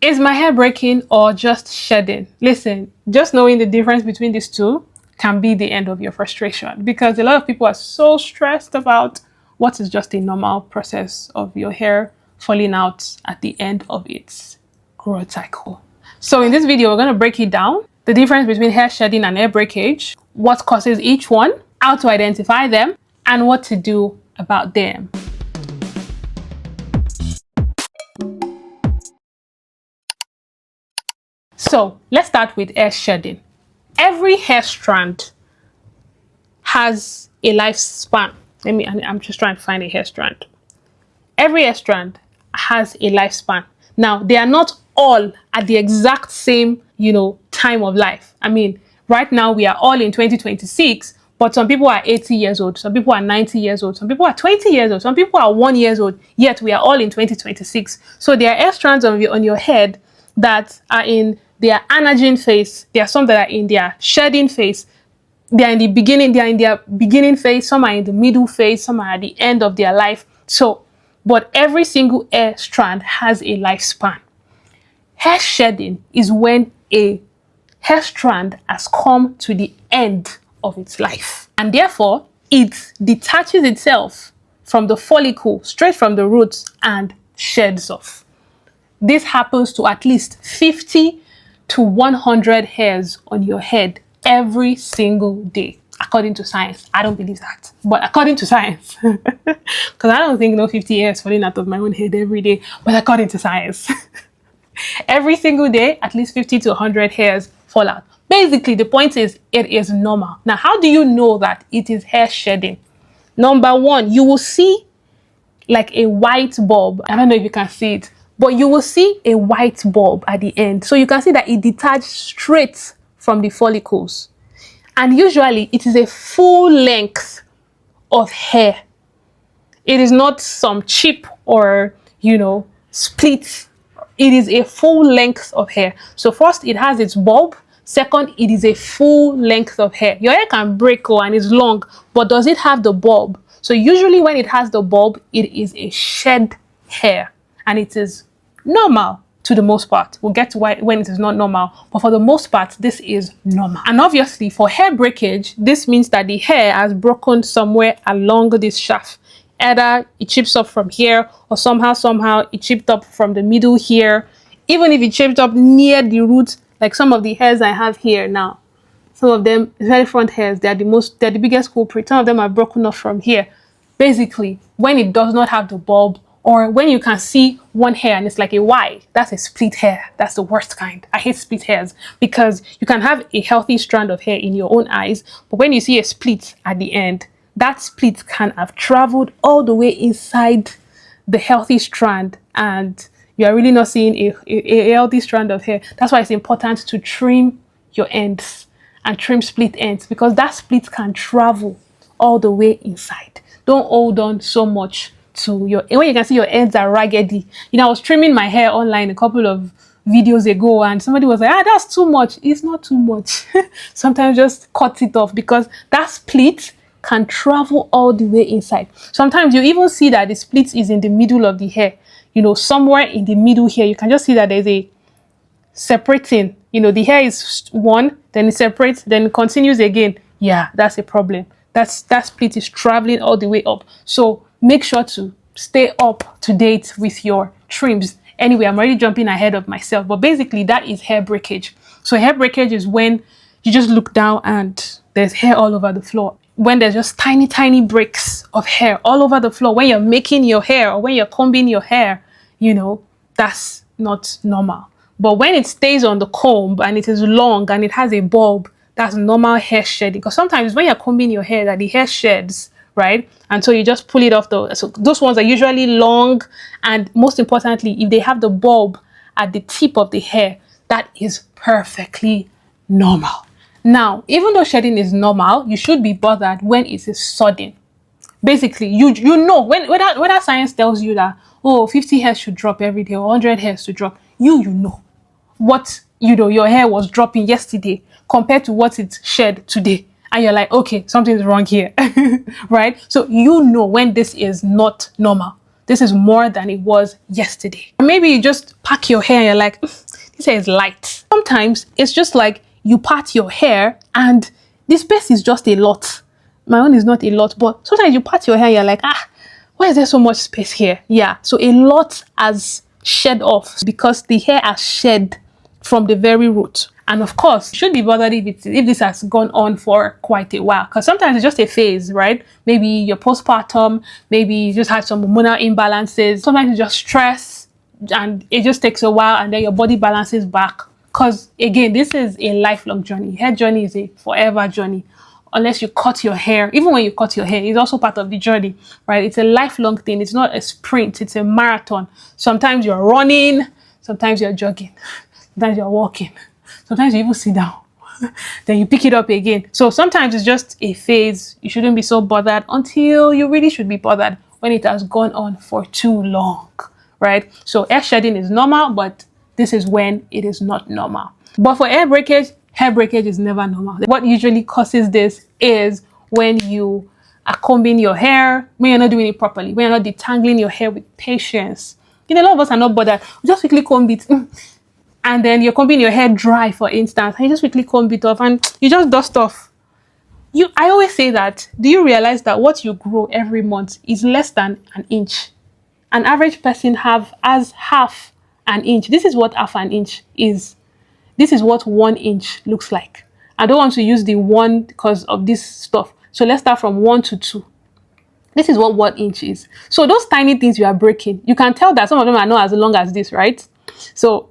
Is my hair breaking or just shedding? Listen, just knowing the difference between these two can be the end of your frustration, because a lot of people are so stressed about what is just a normal process of your hair falling out at the end of its growth cycle. So in this video, we're going to break it down, the difference between hair shedding and hair breakage, what causes each one, how to identify them, and what to do about them. So let's start with hair shedding. Every hair strand has a lifespan. I'm just trying to find a hair strand. Every hair strand has a lifespan. Now, they are not all at the exact same, time of life. I mean, right now we are all in 2026, but some people are 80 years old, some people are 90 years old, some people are 20 years old, some people are 1 year old, yet we are all in 2026. So there are hair strands on your head that are in their anagen phase. There are some that are in their shedding phase. They are in their beginning phase, some are in the middle phase, some are at the end of their life. So, but every single hair strand has a lifespan. Hair shedding is when a hair strand has come to the end of its life, and therefore it detaches itself from the follicle, straight from the roots, and sheds off. This happens to at least 50 to 100 hairs on your head every single day, according to science. I don't believe that, but according to science, because I don't think 50 hairs falling out of my own head every day, but according to science, every single day, at least 50 to 100 hairs fall out. Basically, the point is, it is normal. Now, how do you know that it is hair shedding? Number one, you will see like a white bulb. I don't know if you can see it, but you will see a white bulb at the end. So you can see that it detached straight from the follicles. And usually it is a full length of hair. It is not some chip or, split. It is a full length of hair. So first, it has its bulb. Second, it is a full length of hair. Your hair can break and it's long, but does it have the bulb? So usually when it has the bulb, it is a shed hair, and it is normal to the most part. We'll get to why when it is not normal, but for the most part, this is normal. And obviously for hair breakage, this means that the hair has broken somewhere along this shaft. Either it chips up from here, or somehow it chipped up from the middle here. Even if it chipped up near the root, like some of the hairs I have here now, some of them, very front hairs, they're the biggest culprit. Some of them are broken off from here. Basically, when it does not have the bulb, or when you can see one hair and it's like a Y, that's a split hair. That's the worst kind. I hate split hairs, because you can have a healthy strand of hair in your own eyes, but when you see a split at the end, that split can have traveled all the way inside the healthy strand, and you are really not seeing a healthy strand of hair. That's why it's important to trim your ends and trim split ends, because that split can travel all the way inside. Don't hold on so much to your, when you can see your ends are raggedy. I was trimming my hair online a couple of videos ago, and somebody was like, that's too much. It's not too much. Sometimes just cut it off, because that split can travel all the way inside. Sometimes you even see that the split is in the middle of the hair. Somewhere in the middle here, you can just see that there's a separating. The hair is one, then it separates, then it continues again. Yeah, that's a problem. That split is traveling all the way up. So make sure to stay up to date with your trims. Anyway, I'm already jumping ahead of myself, but basically that is hair breakage. So hair breakage is when you just look down and there's hair all over the floor. When there's just tiny breaks of hair all over the floor, when you're making your hair or when you're combing your hair, that's not normal. But when it stays on the comb and it is long and it has a bulb, that's normal hair shedding. Because sometimes when you're combing your hair, that the hair sheds, right? And so you just pull it off. So those ones are usually long, and most importantly, if they have the bulb at the tip of the hair, that is perfectly normal. Now, even though shedding is normal, you should be bothered when it is sudden. Basically, you know, whether science tells you that, 50 hairs should drop every day or 100 hairs to drop, you know what, your hair was dropping yesterday compared to what it shed today. And you're like, okay, something's wrong here, right? So when this is not normal. this is more than it was yesterday. Or maybe you just pack your hair and you're like, this hair is light. Sometimes it's just like you part your hair and the space is just a lot. My own is not a lot, but sometimes you part your hair and you're like, why is there so much space here? Yeah, so a lot has shed off because the hair has shed from the very root. And of course, you should be bothered if this has gone on for quite a while, because sometimes it's just a phase, right? Maybe you're postpartum, maybe you just had some hormonal imbalances. Sometimes it's just stress and it just takes a while and then your body balances back. Because again, this is a lifelong journey. Hair journey is a forever journey. Unless you cut your hair, even when you cut your hair, it's also part of the journey, right? It's a lifelong thing. It's not a sprint, it's a marathon. Sometimes you're running, sometimes you're jogging, sometimes you're walking, sometimes you even sit down, then you pick it up again. So sometimes it's just a phase. You shouldn't be so bothered until you really should be bothered when it has gone on for too long, right? So hair shedding is normal, but this is when it is not normal. But for hair breakage is never normal. What usually causes this is when you are combing your hair, when you're not doing it properly, when you're not detangling your hair with patience. You know, a lot of us are not bothered. We just quickly comb it. And then you're combing your hair dry, for instance, and you just quickly comb it off and you just dust off. I always say that, do you realize that what you grow every month is less than an inch? An average person has half an inch. This is what half an inch is. This is what 1 inch looks like. I don't want to use the 1 because of this stuff. So let's start from 1 to 2. This is what 1 inch is. So those tiny things you are breaking, you can tell that some of them are not as long as this, right? So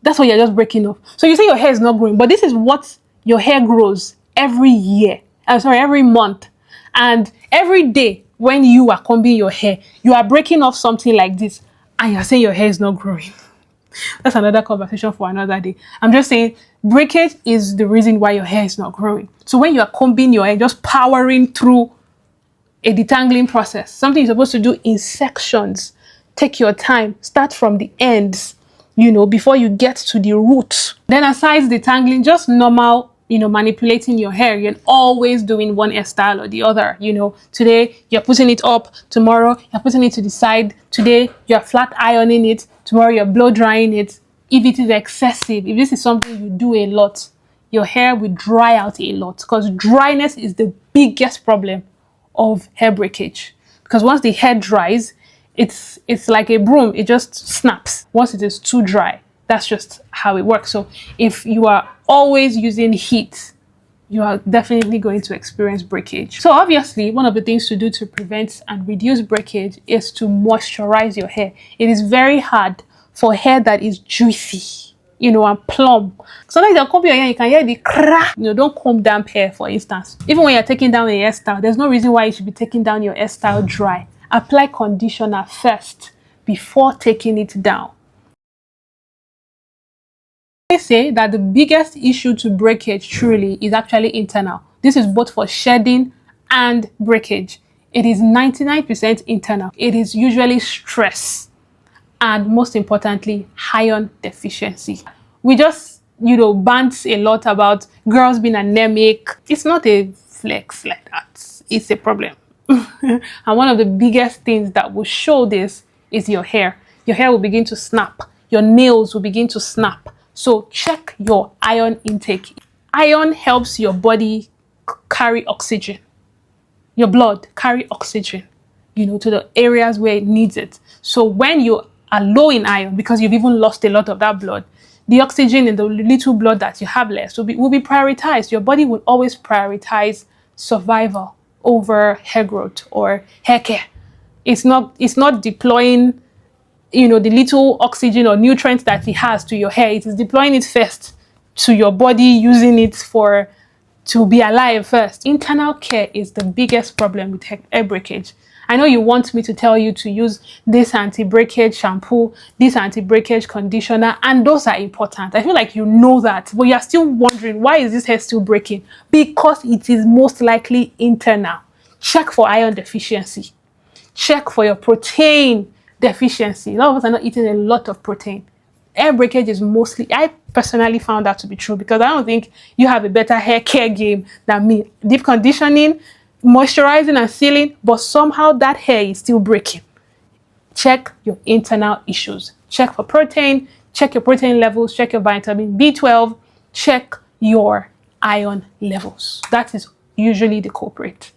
that's what you're just breaking off. So you say your hair is not growing, but this is what your hair grows every year. Every month. And every day when you are combing your hair, you are breaking off something like this and you're saying your hair is not growing. That's another conversation for another day. I'm just saying breakage is the reason why your hair is not growing. So when you are combing your hair, just powering through a detangling process, something you're supposed to do in sections. Take your time, start from the ends, before you get to the roots. Then aside detangling, just normal, manipulating your hair. You're always doing one hairstyle or the other. Today you're putting it up, tomorrow you're putting it to the side, today you're flat ironing it, tomorrow you're blow drying it. If it is excessive, if this is something you do a lot, your hair will dry out a lot, because dryness is the biggest problem of hair breakage. Because once the hair dries, it's like a broom, it just snaps. Once it is too dry, that's just how it works. So if you are always using heat, you are definitely going to experience breakage. So obviously, one of the things to do to prevent and reduce breakage is to moisturize your hair. It is very hard for hair that is juicy, and plump. Sometimes you'll comb your hair, you can hear the crack. Don't comb damp hair, for instance. Even when you're taking down a hairstyle, there's no reason why you should be taking down your hairstyle dry. Apply conditioner first before taking it down. I say that the biggest issue to breakage truly is actually internal. This is both for shedding and breakage. It is 99% internal. It is usually stress and, most importantly, iron deficiency. We just, bant a lot about girls being anemic. It's not a flex like that. It's a problem. And one of the biggest things that will show this is your hair. Your hair will begin to snap. Your nails will begin to snap. So check your iron intake. Iron helps your body carry oxygen. Your blood carry oxygen, to the areas where it needs it. So when you are low in iron, because you've even lost a lot of that blood, the oxygen in the little blood that you have left will be prioritized. Your body will always prioritize survival over hair growth or hair care. It's not deploying, the little oxygen or nutrients that it has to your hair. It is deploying it first to your body, using it to be alive first. Internal care is the biggest problem with hair breakage. I know you want me to tell you to use this anti-breakage shampoo, this anti-breakage conditioner, and those are important. I feel like you know that, but you're still wondering, why is this hair still breaking? Because it is most likely internal. Check for iron deficiency. Check for your protein deficiency. A lot of us are not eating a lot of protein. Hair breakage is mostly, I personally found that to be true, because I don't think you have a better hair care game than me. Deep conditioning, moisturizing and sealing, but somehow that hair is still breaking. check your internal issues. Check for protein, check your protein levels, check your vitamin B12, check your iron levels. That is usually the culprit.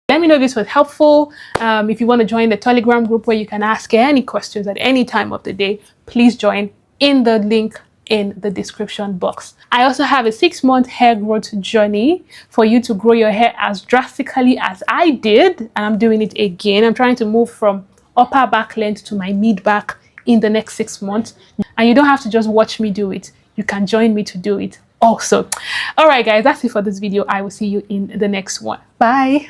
Let me know if this was helpful. If you want to join the Telegram group where you can ask any questions at any time of the day, please join in the link in the description box. I also have a 6-month hair growth journey for you to grow your hair as drastically as I did, and I'm doing it again. I'm trying to move from upper back length to my mid back in the next 6 months, and you don't have to just watch me do it. You can join me to do it also. All right guys, that's it for this video. I will see you in the next one. Bye.